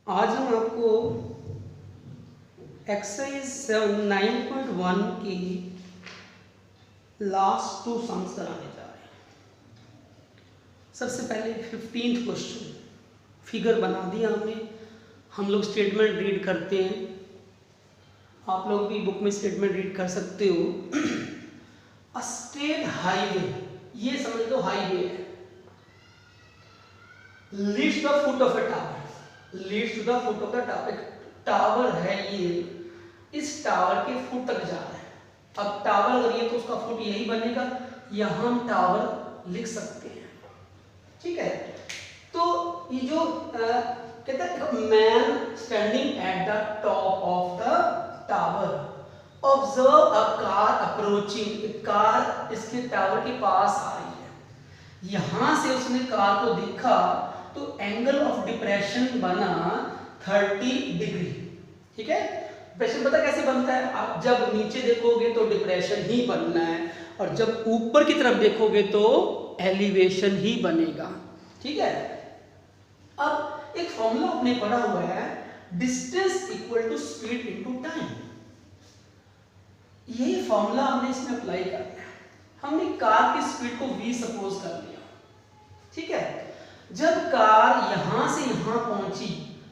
आज हम आपको एक्सरसाइज 9.1 की लास्ट 2 सम्स कराने जा रहे हैं। सबसे पहले 15th क्वेश्चन, फिगर बना दिया हमने। हम लोग स्टेटमेंट रीड करते हैं, आप लोग भी बुक में स्टेटमेंट रीड कर सकते हो। अ स्टेट हाईवे, ये समझ लो हाईवे है, leads the foot of a tower, leads to the foot of the tower. Tower है ये, इस टावर के फुट तक जा रहा है। अब टावर अगर ये तो उसका फुट यही बनेगा, यहां हम टावर लिख सकते हैं, ठीक है। तो ये जो कहता है man standing at the top of the tower, observe a car approaching, car इसके टावर के पास आ रही है। यहां से उसने कार को देखा तो एंगल ऑफ डिप्रेशन बना 30 डिग्री, ठीक है। डिप्रेशन पता कैसे बनता है, आप जब नीचे देखोगे तो डिप्रेशन ही बनना है, और जब ऊपर की तरफ देखोगे तो एलिवेशन ही बनेगा, ठीक है। अब एक फॉर्मूला आपने पढ़ा हुआ है, distance equal to speed into time. यही फॉर्मूला हमने इसमें अप्लाई करना है। हमने कार की स्पीड को v सपोज कर लिया, ठीक है। जब कार यहां से यहां पहुंची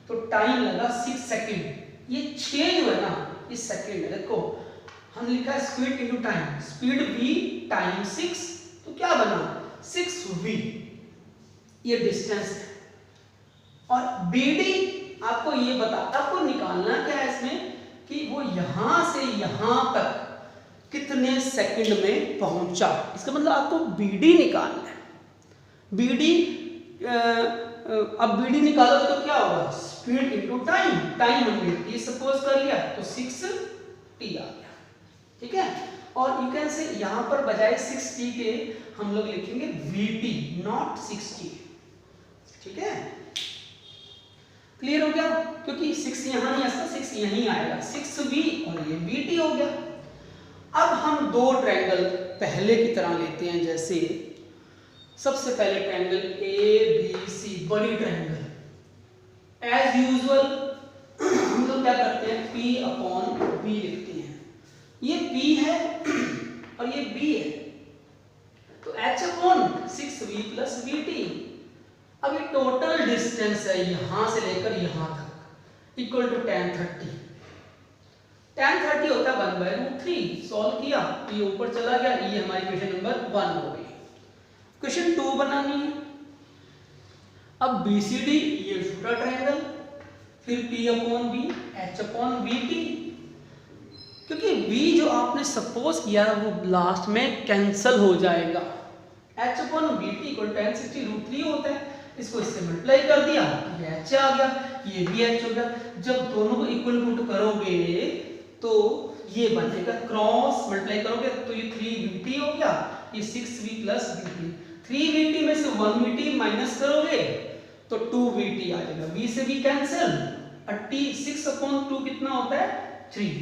तो टाइम लगा 6 सेकंड। ये 6 जो है ना, इस सेकंड है, देखो हम लिखा है speed into time, speed v time 6, तो क्या बना 6v, ये डिस्टेंस है। और bd आपको ये बता, आपको निकालना क्या है इसमें कि वो यहां से यहां तक कितने सेकंड में पहुंचा, इसका मतलब आपको bd निकालना है। bd अब bd निकालोगे तो क्या होगा, स्पीड इनटू टाइम, टाइम हमने t सपोज कर लिया तो 6t आ गया, ठीक है। और यू कैन से यहां पर बजाय 6t के हम लोग लिखेंगे vt, नॉट 6t, ठीक है। क्लियर हो गया, क्योंकि 6 यहां नहीं आता, 6 यहीं आएगा, 6v और ये vt हो गया। अब हम दो ट्रायंगल पहले की तरह लेते हैं, जैसे सबसे पहले ट्रायंगल ABC, बड़ी ट्रायंगल। एज यूजुअल हम लोग क्या करते हैं, P अपॉन B लिखते हैं। ये P है और ये B है, तो H upon 6v plus VT। अब ये टोटल डिस्टेंस है यहां से लेकर यहां तक, इक्वल टू tan 30। tan 30 होता है 1/√3। सॉल्व किया तो ये ऊपर चला गया, ये हमारी क्वेश्चन नंबर 1 हो गई। क्वेश्चन 2 बनानी है। अब BCD ये छोटा ट्रायंगल, फिर P upon B, H upon VT। क्योंकि B जो आपने सपोज किया वो लास्ट में कैंसल हो जाएगा। H upon VT equal tan 60√3 होता है, इसको इससे मल्टीप्लाई कर दिया, ये H आ गया, ये भी H हो गया। जब दोनों को इक्वल पुट करोगे तो ये बनेगा, क्रॉस मल्टीप्लाई करोगे तो ये 3VT हो गया, ये 6v प्लस VT। 3VT में से 1VT माइनस करोगे तो 2VT आ जाएगा, v से v कैंसिल, और t 6 अपॉन 2 कितना होता है 3।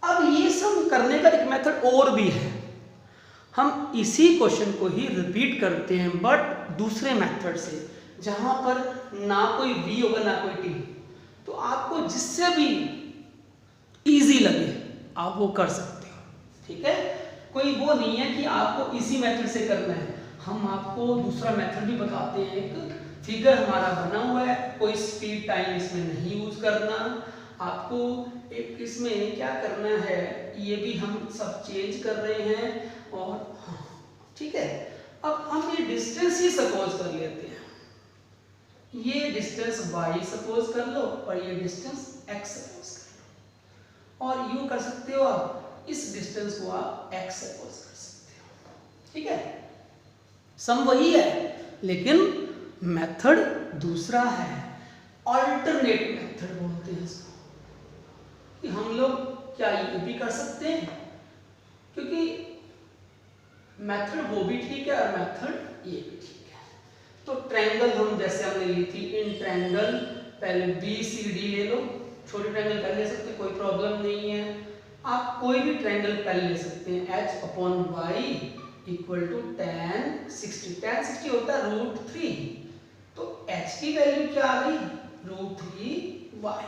अब ये सब करने का एक मेथड और भी है, हम इसी क्वेश्चन को ही रिपीट करते हैं बट दूसरे मेथड से, जहां पर ना कोई v होगा ना कोई t। तो आपको जिससे भी इजी लगे आप वो कर सकते हो, ठीक है। कोई वो नहीं है कि आपको इसी मेथड से करना है, हम आपको दूसरा मेथड भी बताते हैं। एक फिगर हमारा बना हुआ है, कोई स्पीड टाइम इसमें नहीं यूज करना, आपको एक इसमें क्या करना है ये भी हम सब चेंज कर रहे हैं। और हाँ, ठीक है। अब हम ये डिस्टेंस ही सपोज कर लेते हैं, ये डिस्टेंस y सपोज कर लो और ये डिस्टेंस x सपोज कर लो, और यूं कर सकते हो आप, इस डिस्टेंस को आप x सपोज कर सकते हो, ठीक है। सम वही है लेकिन मेथड दूसरा है, अल्टरनेट मेथड बोलते हैं इसको। कि हम लोग क्या ये भी कर सकते हैं, क्योंकि मेथड वो भी ठीक है और मेथड ये भी ठीक है। तो ट्रायंगल हम जैसे हमने ली थी, इन ट्रायंगल पहले BCD ले लो, छोटे ट्रायंगल पहले ले सकते, कोई प्रॉब्लम नहीं है। आप कोई भी ट्रायंगल पहले ले सकते हैं, H upon y equal to tan 60। tan 60 होता है √3, तो H की वैल्यू क्या आ गई √3y।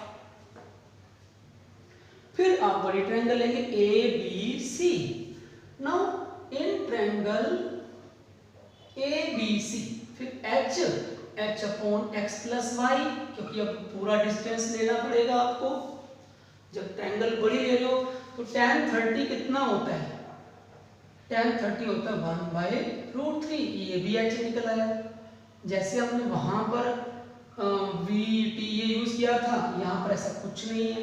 फिर आप बड़ी ट्रायंगल लेंगे ABC। Now in triangle ABC फिर h upon x plus y, क्योंकि अब पूरा डिस्टेंस लेना पड़ेगा आपको। जब ट्रायंगल बड़ी ले रहे हो तो tan 30 कितना होता है? tan 30 होता है 1/√3। ये भी h निकल आया। जैसे हमने वहां पर VTA यूज किया था, यहाँ पर ऐसा कुछ नहीं है।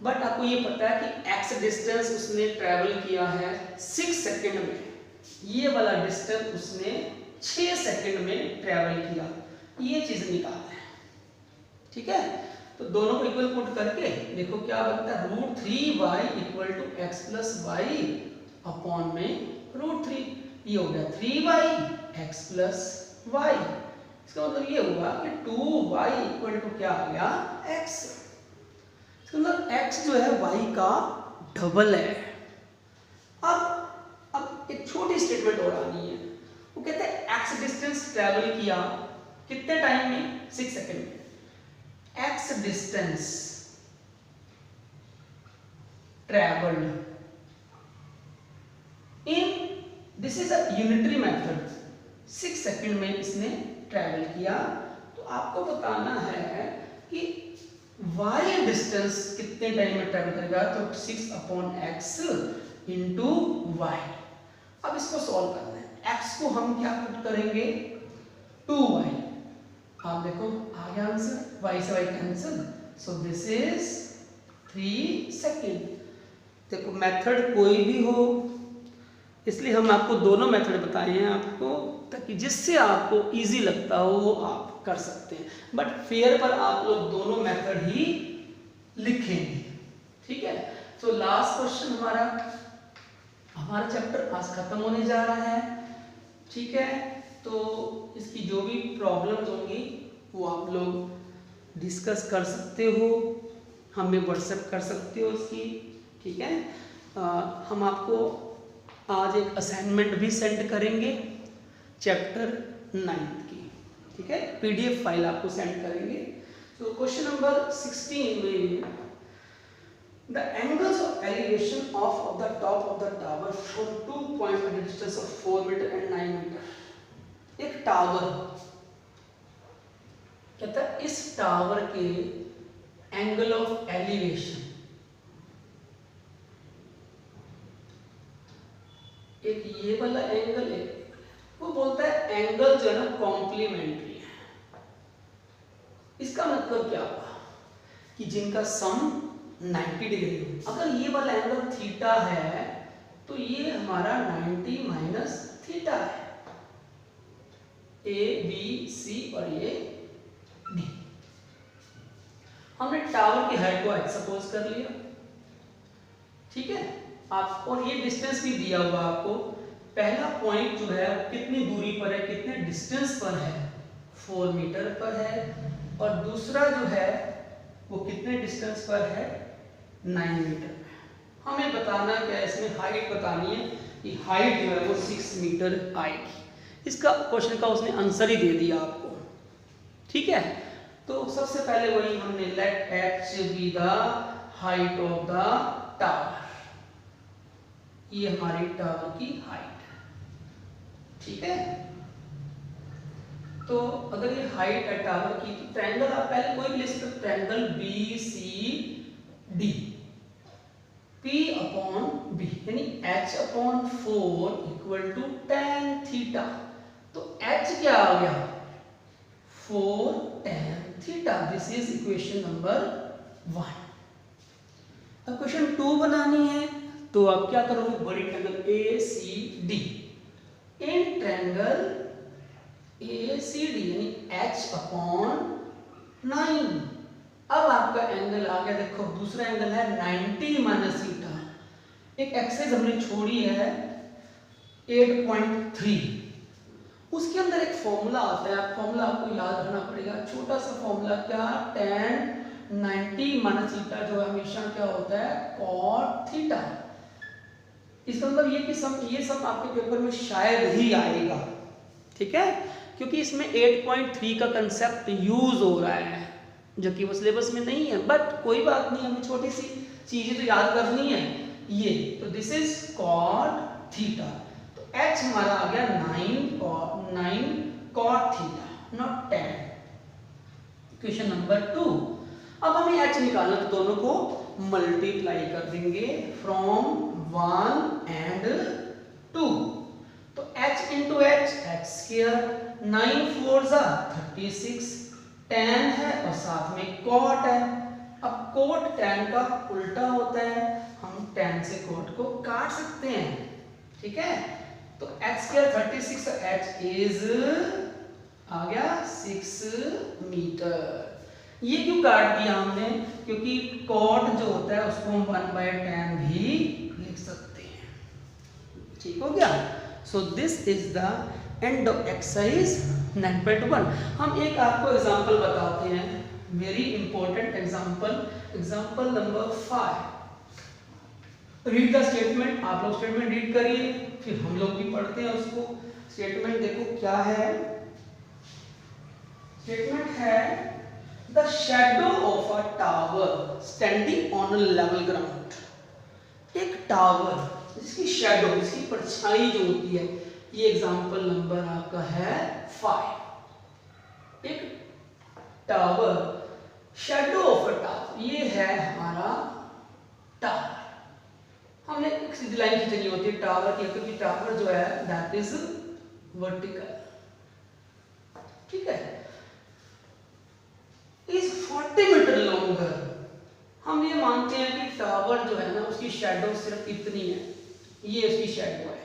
बट आपको ये पता है कि x डिस्टेंस उसने ट्रेवल किया है 6 सेकंड में, ये वाला डिस्टेंस उसने 6 सेकंड में ट्रेवल किया। ये चीज निकालना है, ठीक है। तो दोनों को इक्वल पुट करके देखो क्या बनता है, √3y equal to x plus y upon में √3। ये हो गया 3y x प्लस वाई। इसका मतलब ये हुआ कि 2y इक्वल टू क्या आ गया, x। इसका मतलब x जो है y का डबल है। अब एक छोटी स्टेटमेंट और आनी है। वो कहते हैं x डिस्टेंस ट्रेवल किया कितने टाइम में, 6 सेकंड में। x distance travelled in, this is a unitary method, 6 second में इसने ट्रेवल किया। तो आपको बताना है कि y डिस्टेंस कितने टाइम में ट्रेवल करेगा, तो 6/x इंटू y। अब इसको सॉल्व करना है। x को हम क्या पुट करेंगे, 2y। आप देखो आ गया आंसर, y से y cancel, so this is 3 second. देखो मेथड कोई भी हो, इसलिए हम आपको दोनों मेथड बताए हैं आपको, ताकि जिससे आपको इजी लगता हो वो आप कर सकते हैं। बट फेयर पर आप लोग दोनों मेथड ही लिखेंगे, ठीक है। तो लास्ट क्वेश्चन हमारा चैप्टर आज खत्म होने जा रहा है, ठीक है। तो इसकी जो भी प्रॉब्लम्स होंगी वो आप लोग डिस्कस कर सकते हो, हमें व्हाट्सएप कर सकते हो इसकी, ठीक है। हम आपको आज एक असाइनमेंट भी सेंड करेंगे चैप्टर 9 की, ठीक है। PDF फाइल आपको सेंड करेंगे। तो क्वेश्चन नंबर 16 में the angles of elevation of the top of the tower from 2 points at the distance of 4 metre and 9 metre. एक टावर कहता है इस टावर के एंगल ऑफ एलिवेशन, एक ये वाला एंगल है, वो बोलता है एंगल जो है ना कॉम्प्लीमेंट्री है। इसका मतलब क्या हुआ कि जिनका सम 90 डिग्री हो, अगर ये वाला एंगल थीटा है तो ये हमारा 90 माइनस थीटा है, ABC और ये D। हमने टावर की हाइट को h सपोज कर लिया, ठीक है। आप और ये डिस्टेंस भी दिया हुआ आपको, पहला पॉइंट जो है कितनी दूरी पर है, कितने डिस्टेंस पर है, 4 मीटर पर है, और दूसरा जो है वो कितने डिस्टेंस पर है, 9 मीटर। हमें बताना क्या है, इसमें हाइट बतानी है कि हाइट जो है वो 6 मीटर आएगी। इसका क्वेश्चन का उसने आंसर ही दे दिया आपको, ठीक है। तो सबसे पहले वही हमने let h be the height of the tower, ये हमारी टावर की हाइट है, ठीक है। तो अगर ये हाइट है टावर की, तो ट्रायंगल आप पहले कोई भी ले सकते हो, ट्रायंगल BCD, P/B यानी h/4 equal to tan theta. तो h क्या आ गया, 4 tan theta. This is equation number 1। अब क्वेश्चन 2 बनानी है, तो आप क्या करोगे, बड़ी triangle ACD, in triangle ACD यानी h/9। अब आपका एंगल आ गया, देखो दूसरा एंगल है 90 माइनस थीटा। एक एक्सरसाइज हमने छोड़ी है 8.3, उसके अंदर एक फॉर्मूला आता है, फॉर्मूला आपको याद रखना पड़ेगा, छोटा सा फॉर्मूला, क्या, tan 90 माइनस थीटा जो हमेशा क्या होता है, cot थीटा। इसका मतलब ये कि ये सब आपके पेपर में शायद ही आएगा, ठीक है, क्योंकि इसमें 8.3 का कंसेप्ट यूज हो रहा है जो कि वो सिलेबस में नहीं है, बट कोई बात नहीं, हमें छोटी सी चीजें तो याद करनी है। ये तो दिस इज कॉट थीटा, तो h हमारा आ गया 9 cot theta, not 10। Question number 2, अब हमें h निकालना, तो दोनों को मल्टीप्लाई कर देंगे फ्रॉम 1 एंड 2, तो h into h, h square, 9 4 जा 36, tan है और साथ में cot है। अब cot tan का उल्टा होता है, हम tan से cot को काट सकते हैं, ठीक है। तो h स्क्वायर 36, h इज आ गया 6 मीटर। ये क्यों काट दिया हमने, क्योंकि cot जो होता है उसको हम 1/tan भी लिख सकते हैं, ठीक हो गया। So this is the end of exercise 9.1। हम एक आपको एग्जांपल बताते हैं, very important example, example number 5। Read the statement, आप लोग स्टेटमेंट रीड करिए, फिर हम लोग भी पढ़ते हैं उसको। स्टेटमेंट देखो क्या है, स्टेटमेंट है the shadow of a tower standing on a level ground. एक टावर जिसकी शैडो, जिसकी परछाई जो होती है, ये एग्जांपल नंबर आपका है 5। एक tower, shadow of a tower, ये है हमारा टावर। हमने एक सीधी लाइन खींचनी होती है टावर की, क्योंकि टावर जो है दैट इज वर्टिकल, ठीक है। Is 40 metre longer. हम ये मानते हैं कि टावर जो है ना उसकी शैडो सिर्फ इतनी है, ये उसकी शैडो है,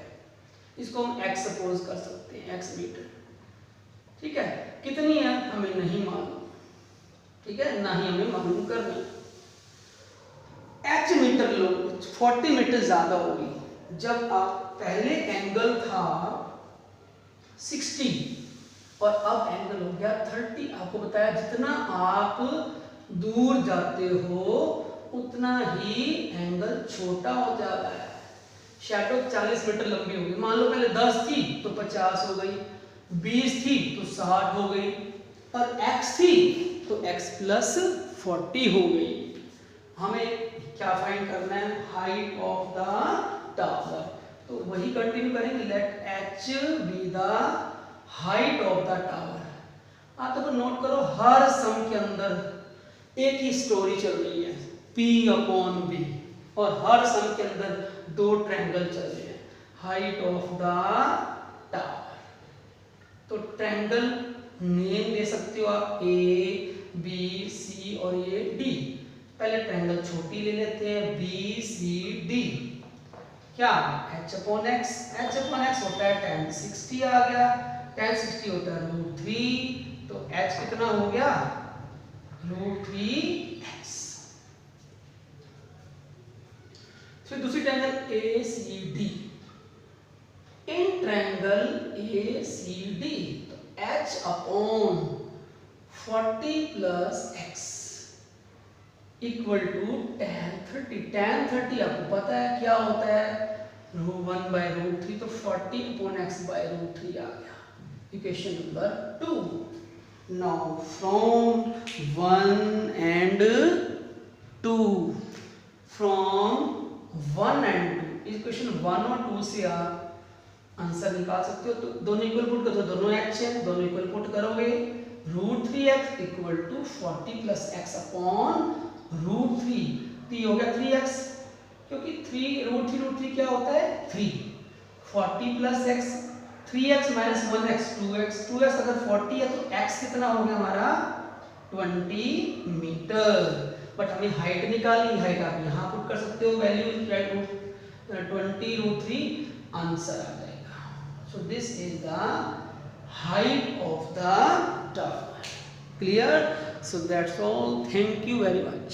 इसको हम x सपोज कर सकते हैं, x मीटर, ठीक है। कितनी है हमें नहीं मालूम, ठीक है, ना ही हमें मालूम करना। h मीटर लोग 40 मीटर ज्यादा होगी। जब आप पहले एंगल था 60 और अब एंगल हो गया 30, आपको बताया जितना आप दूर जाते हो उतना ही एंगल छोटा हो जाता है। शैडो 40 मीटर लंबी होगी, मान लो पहले 10 थी तो 50 हो गई, 20 थी तो 60 हो गई, और x थी तो x प्लस 40 हो गई। हमें क्या फाइंड करना है, हाइट ऑफ द टावर। तो वही कंटिन्यू करेंगे, let h be the height of the tower. आप तो नोट करो, हर सम के अंदर एक ही स्टोरी चल रही है, P/B, और हर सम के अंदर 2 ट्रायंगल चल रहे हैं, हाइट ऑफ द टावर। तो ट्रायंगल नेम दे सकते हो आप, A B C और ये D। पहले ट्रायंगल छोटी ले लेते हैं, BCD। क्या h/x, h/x होता है tan 60 आ गया, tan 60 होता है √3, तो h कितना हो गया √3x। फिर दूसरी triangle ACD, in triangle ACD तो h/40 + x equal to tan 30। tan 30 आपको पता है क्या होता है, 1/√3, तो 40/x/√3 आ गया। Equation number 2। Now from 1 and 2, from 1 and 2, equation 1 और 2 से आप आंसर निकाल सकते हो। तो दोनों इक्वल पुट करो, दोनों h है, दोनों इक्वल पुट करोगे, √3x इक्वल टू 40 + x/√3, तो ये हो गया 3x, क्योंकि 3 क्या होता है 3, 40 + x, 3x - 1x 2x, 2x अगर 40 है तो x कितना हो गया हमारा 20 मीटर। बट हमें हाइट निकालनी, हाइट आप यहाँ पुट कर सकते हो, वैल्यू 20√3 आंसर आ जाएगा। So this is the height of the tower. Clear? So that's all, thank you very much.